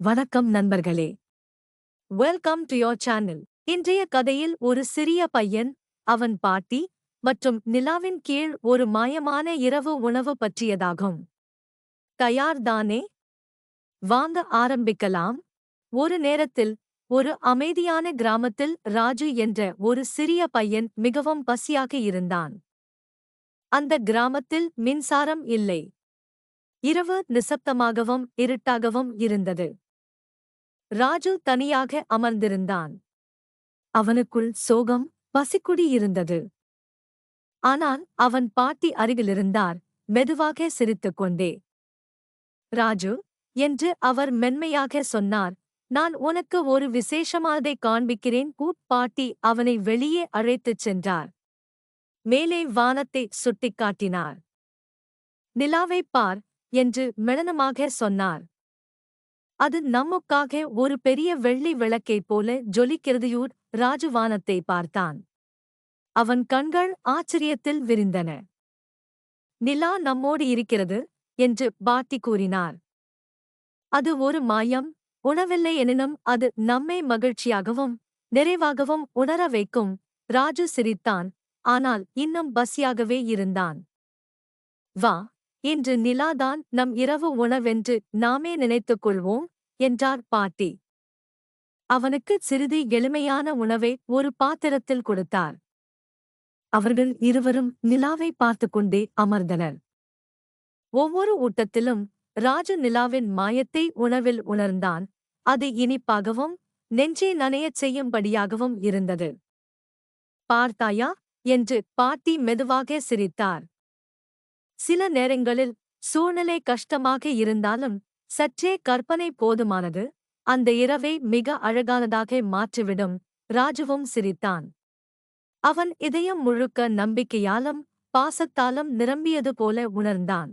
வணக்கம் நண்பர்களே. Welcome to your channel. இன்றைய கதையில் ஒரு சிறிய பையன், அவன் பாட்டி மற்றும் நிலாவின் கீழ் ஒரு மாயமான இரவு உணவு பற்றியதாகும். தயார்தானே? வாங்க ஆரம்பிக்கலாம். ஒரு நேரத்தில் ஒரு அமைதியான கிராமத்தில் ராஜு என்ற ஒரு சிறிய பையன் மிகவும் பசியாக இருந்தான். அந்த கிராமத்தில் மின்சாரம் இல்லை. இரவு நிசப்தமாகவும் இருட்டாகவும் இருந்தது. ராஜு தனியாக அமர்ந்திருந்தான். அவனுக்குள் சோகம், பசிக்குடி இருந்தது. ஆனால் அவன் பாட்டி அருகிலிருந்தார், மெதுவாக சிரித்துக்கொண்டே. ராஜு, என்று அவர் மென்மையாக சொன்னார், நான் உனக்கு ஒரு விசேஷமானதை காண்பிக்கிறேன். பாட்டி அவனை வெளியே அழைத்துச் சென்றார். மேலே வானத்தை சுட்டிக்காட்டினார். நிலாவைப் பார், என்று மெளனமாக சொன்னார். அது நமக்காக ஒரு பெரிய வெள்ளி விளக்கைப் போல ஜொலிக்கிறதையூர். ராஜு வானத்தை பார்த்தான். அவன் கண்கள் ஆச்சரியத்தில் விரிந்தன. நிலா நம்மோடு இருக்கிறது, என்று பாட்டி கூறினார். அது ஒரு மாயம், உணவில்லை எனினும் அது நம்மை மகிழ்ச்சியாகவும் நிறைவாகவும் உணர வைக்கும். ராஜு சிரித்தான், ஆனால் இன்னும் பசியாகவே இருந்தான். வா, இன்று நிலாதான் நம் இரவு உணவென்று நாமே நினைத்துக் கொள்வோம், என்றார் பாட்டி. அவனுக்கு சிறிது எளிமையான உணவை ஒரு பாத்திரத்தில் கொடுத்தார். அவர்கள் இருவரும் நிலாவை பார்த்துக்கொண்டே அமர்ந்தனர். ஒவ்வொரு ஊட்டத்திலும் ராஜு நிலாவின் மாயத்தை உணவில் உணர்ந்தான். அது இனிப்பாகவும் நெஞ்சை நனையச் செய்யும்படியாகவும் இருந்தது. பார்த்தாயா, என்று பாட்டி மெதுவாக சிரித்தார். சில நேரங்களில் சூழ்நிலை கஷ்டமாக இருந்தாலும் சற்றே கற்பனை போதுமானது, அந்த இரவை மிக அழகானதாக மாற்றிவிடும். ராஜுவும் சிரித்தான். அவன் இதயம் முழுக்க நம்பிக்கையாலும் பாசத்தாலும் நிரம்பியது போல உணர்ந்தான்.